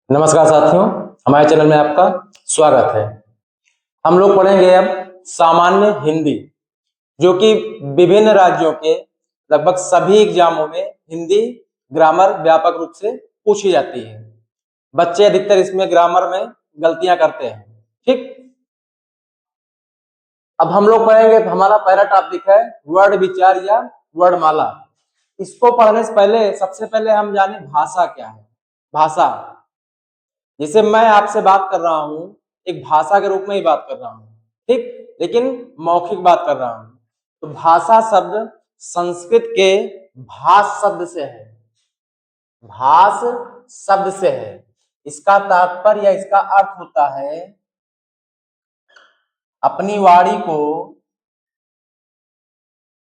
नमस्कार साथियों, हमारे चैनल में आपका स्वागत है। हम लोग पढ़ेंगे अब सामान्य हिंदी, जो कि विभिन्न राज्यों के लगभग सभी एग्जामों में हिंदी ग्रामर व्यापक रूप से पूछी जाती है। बच्चे अधिकतर इसमें ग्रामर में गलतियां करते हैं। ठीक, अब हम लोग पढ़ेंगे। हमारा पहला टॉपिक है वर्ड विचार या वर्णमाला। इसको पढ़ने से पहले सबसे पहले हम जाने भाषा क्या है। भाषा, जैसे मैं आपसे बात कर रहा हूं, एक भाषा के रूप में ही बात कर रहा हूं, ठीक, लेकिन मौखिक बात कर रहा हूं। तो भाषा शब्द संस्कृत के भाष शब्द से है। भाष शब्द से है। इसका तात्पर्य या इसका अर्थ होता है अपनी वाणी को,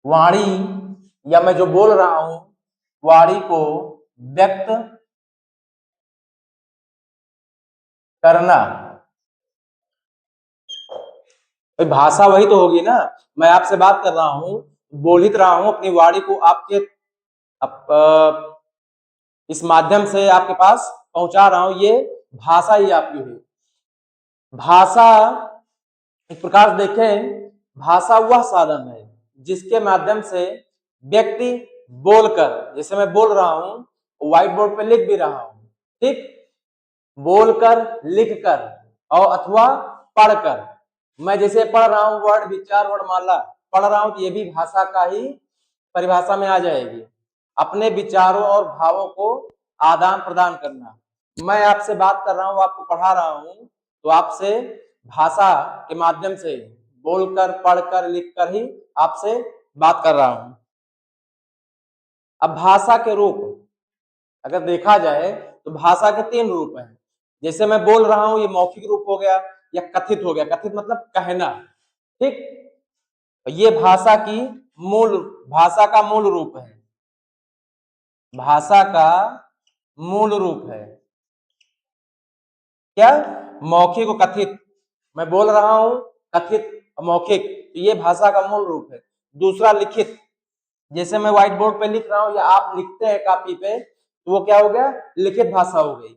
वाणी या मैं जो बोल रहा हूं वाणी को व्यक्त करना। भाषा वही तो होगी ना। मैं आपसे बात कर रहा हूं, बोलित रहा हूं, अपनी वाणी को आपके इस माध्यम से आपके पास पहुंचा रहा हूं। ये भाषा ही आपकी हुई। भाषा एक प्रकार से देखें, भाषा वह साधन है जिसके माध्यम से व्यक्ति बोलकर, जैसे मैं बोल रहा हूं व्हाइट बोर्ड पे लिख भी रहा हूं, ठीक, बोलकर, लिखकर और अथवा पढ़कर। मैं जैसे पढ़ रहा हूं वर्ड विचार वर्णमाला पढ़ रहा हूं तो ये भी भाषा का ही परिभाषा में आ जाएगी। अपने विचारों और भावों को आदान प्रदान करना। मैं आपसे बात कर रहा हूं, आपको पढ़ा रहा हूं, तो आपसे भाषा के माध्यम से बोलकर, पढ़कर, लिखकर ही आपसे बात कर रहा हूं। अब भाषा के रूप अगर देखा जाए तो भाषा के 3 रूप हैं। जैसे मैं बोल रहा हूं, ये मौखिक रूप हो गया या कथित हो गया। कथित मतलब कहना, ठीक। ये भाषा का मूल रूप है। भाषा का मूल रूप है क्या? मौखिक और कथित। मैं बोल रहा हूं कथित मौखिक, तो ये भाषा का मूल रूप है। दूसरा लिखित, जैसे मैं व्हाइट बोर्ड पे लिख रहा हूं या आप लिखते हैं कॉपी पे, तो वो क्या हो गया? लिखित भाषा हो गई।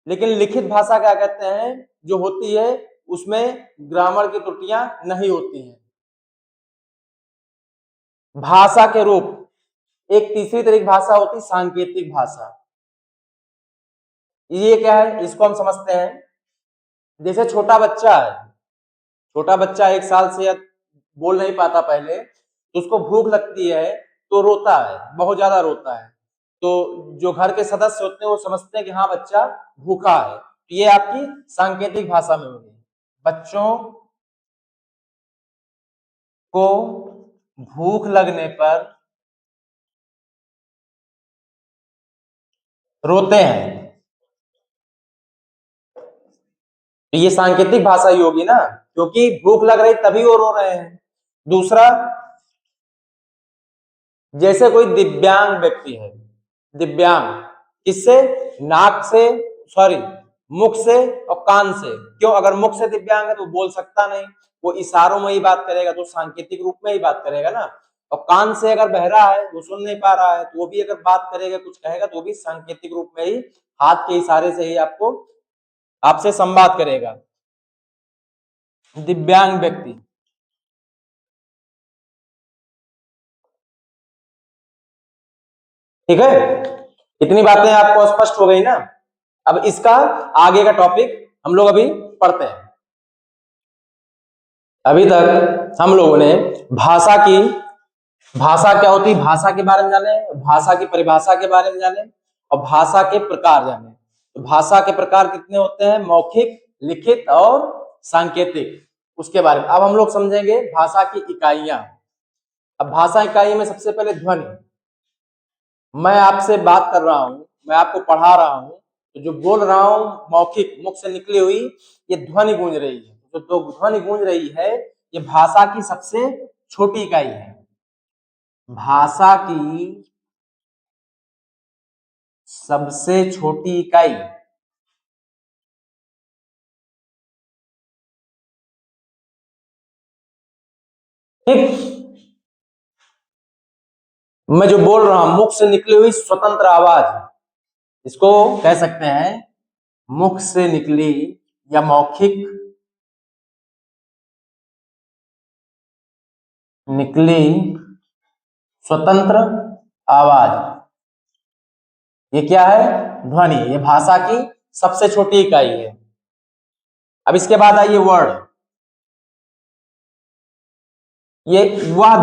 लेकिन लिखित भाषा क्या कहते हैं? जो होती है उसमें ग्रामर की त्रुटियां नहीं होती हैं। भाषा के रूप एक तीसरी तरह की भाषा होती है सांकेतिक भाषा। ये क्या है इसको हम समझते हैं। जैसे छोटा बच्चा है, छोटा बच्चा 1 साल से बोल नहीं पाता पहले, तो उसको भूख लगती है तो रोता है, बहुत ज्यादा रोता है। तो जो घर के सदस्य होते हैं वो समझते हैं कि हाँ बच्चा भूखा है। ये आपकी सांकेतिक भाषा में होगी। बच्चों को भूख लगने पर रोते हैं, तो ये सांकेतिक भाषा ही होगी ना, क्योंकि भूख लग रही तभी वो रो रहे हैं। दूसरा, जैसे कोई दिव्यांग व्यक्ति है, दिव्यांग किससे? नाक से, सॉरी, मुख से और कान से। क्यों? अगर मुख से दिव्यांग है तो बोल सकता नहीं, वो इशारों में ही बात करेगा, तो सांकेतिक रूप में ही बात करेगा ना। और कान से अगर बहरा है, वो सुन नहीं पा रहा है, तो वो भी अगर बात करेगा, कुछ कहेगा, तो वो भी सांकेतिक रूप में ही हाथ के इशारे से ही आपको आपसे संवाद करेगा। दिव्यांग व्यक्ति, ठीक है। इतनी बातें आपको स्पष्ट हो गई ना। अब इसका आगे का टॉपिक हम लोग अभी पढ़ते हैं। अभी तक हम लोगों ने भाषा क्या होती है, भाषा के बारे में जाने, भाषा की परिभाषा के बारे में जाने और भाषा के प्रकार जाने। तो भाषा के प्रकार कितने होते हैं? मौखिक, लिखित और सांकेतिक। उसके बारे में अब हम लोग समझेंगे भाषा की इकाइयां। अब भाषा इकाई में सबसे पहले ध्वनि। मैं आपसे बात कर रहा हूं, मैं आपको पढ़ा रहा हूं, तो जो बोल रहा हूं मौखिक मुख से निकली हुई ये ध्वनि गूंज रही है। तो ध्वनि गूंज रही है, ये भाषा की सबसे छोटी इकाई है। भाषा की सबसे छोटी इकाई। ठीक, मैं जो बोल रहा हूं मुख से निकली हुई स्वतंत्र आवाज, इसको कह सकते हैं मुख से निकली या मौखिक निकली स्वतंत्र आवाज। ये क्या है? ध्वनि। ये भाषा की सबसे छोटी इकाई है। अब इसके बाद आइए वर्ड। ये वह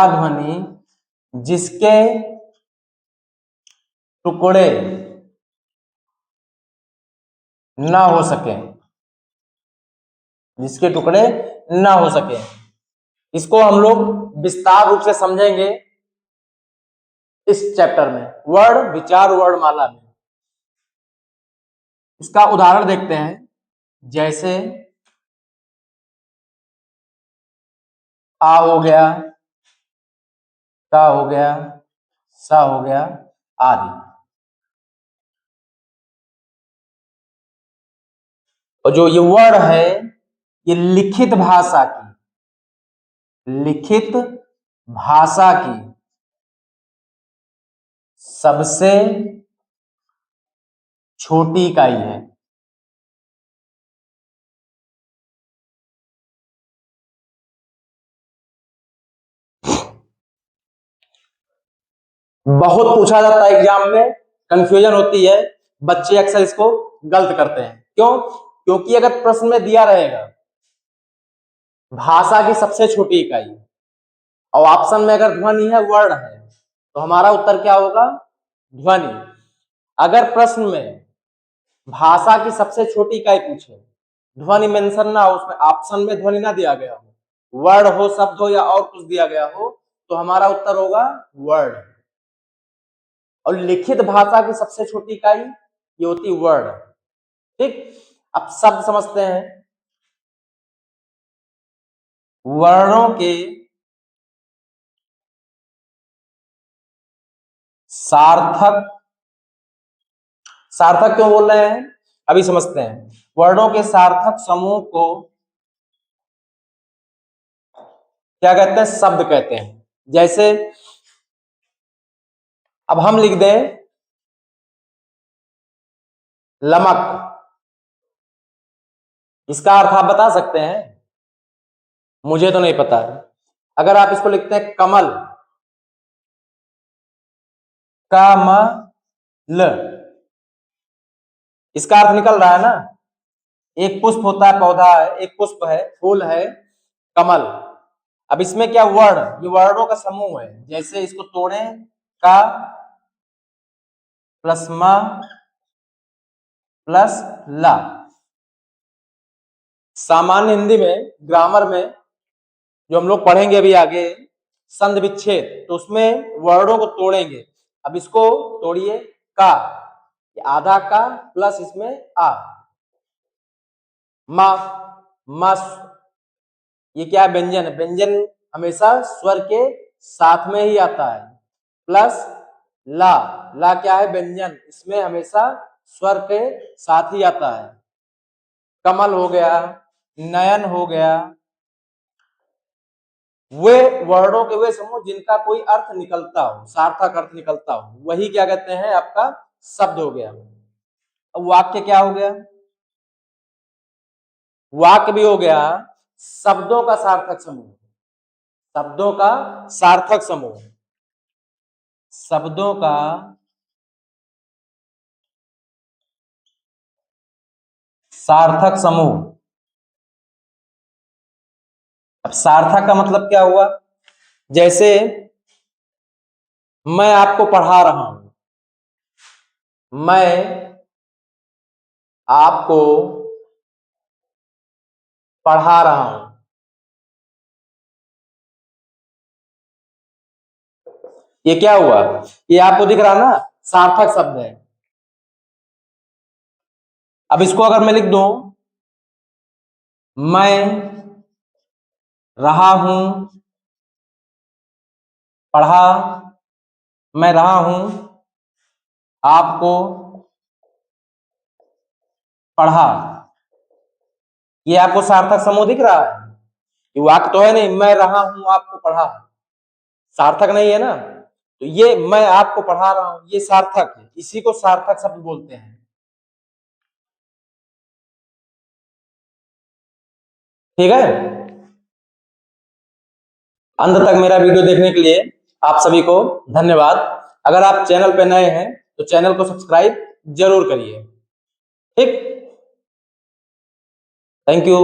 ध्वनि जिसके टुकड़े ना हो सके, जिसके टुकड़े ना हो सके। इसको हम लोग विस्तार रूप से समझेंगे इस चैप्टर में, वर्ड विचार वर्णमाला में। इसका उदाहरण देखते हैं, जैसे आ हो गया, का हो गया, सा हो गया आदि। और जो ये वर्ड है ये लिखित भाषा की सबसे छोटी इकाई है। बहुत पूछा जाता है एग्जाम में, कंफ्यूजन होती है, बच्चे अक्सर इसको गलत करते हैं। क्यों? क्योंकि अगर प्रश्न में दिया रहेगा भाषा की सबसे छोटी इकाई और ऑप्शन में अगर ध्वनि है, वर्ड है, तो हमारा उत्तर क्या होगा? ध्वनि। अगर प्रश्न में भाषा की सबसे छोटी इकाई पूछे, ध्वनि मेंशन ना हो, उसमें ऑप्शन में ध्वनि ना दिया गया हो, वर्ड हो, शब्द हो या और कुछ दिया गया हो, तो हमारा उत्तर होगा वर्ड। और लिखित भाषा की सबसे छोटी इकाई ये होती वर्ड। ठीक, अब शब्द समझते हैं। वर्णों के सार्थक, सार्थक क्यों बोल रहे हैं अभी समझते हैं। वर्णों के सार्थक समूह को क्या कहते हैं? शब्द कहते हैं। जैसे अब हम लिख दें लमक, इसका अर्थ आप बता सकते हैं? मुझे तो नहीं पता है। अगर आप इसको लिखते हैं कमल, कमल, इसका अर्थ निकल रहा है ना? एक पुष्प होता है, पौधा है, एक पुष्प है, फूल है, कमल। अब इसमें क्या वर्ण, ये वर्णों का समूह है। जैसे इसको तोड़ें, का प्लस म प्लस ला। सामान्य हिंदी में, ग्रामर में जो हम लोग पढ़ेंगे अभी आगे, संधि विच्छेद, तो उसमें वर्णों को तोड़ेंगे। अब इसको तोड़िए, का, आधा का प्लस इसमें आ, मा, मा, ये क्या है? व्यंजन है। व्यंजन हमेशा स्वर के साथ में ही आता है। प्लस ला, ला क्या है? व्यंजन, इसमें हमेशा स्वर के साथ ही आता है। कमल हो गया, नयन हो गया। वे वर्णों के वे समूह जिनका कोई अर्थ निकलता हो, सार्थक अर्थ निकलता हो, वही क्या कहते हैं? आपका शब्द हो गया। अब वाक्य क्या हो गया? वाक्य भी हो गया शब्दों का सार्थक समूह। शब्दों का सार्थक समूह, शब्दों का सार्थक समूह। अब सार्थक का मतलब क्या हुआ? जैसे मैं आपको पढ़ा रहा हूं, मैं आपको पढ़ा रहा हूं, ये क्या हुआ? ये आपको दिख रहा ना, सार्थक शब्द है। अब इसको अगर मैं लिख दूं, मैं रहा हूं पढ़ा, मैं रहा हूं आपको पढ़ा, ये आपको सार्थक समूह दिख रहा है? ये वाक्य तो है नहीं, मैं रहा हूं आपको पढ़ा, सार्थक नहीं है ना? तो ये मैं आपको पढ़ा रहा हूं, ये सार्थक है, इसी को सार्थक शब्द बोलते हैं। ठीक है, अंत तक मेरा वीडियो देखने के लिए आप सभी को धन्यवाद। अगर आप चैनल पे नए हैं तो चैनल को सब्सक्राइब जरूर करिए। ठीक, थैंक यू।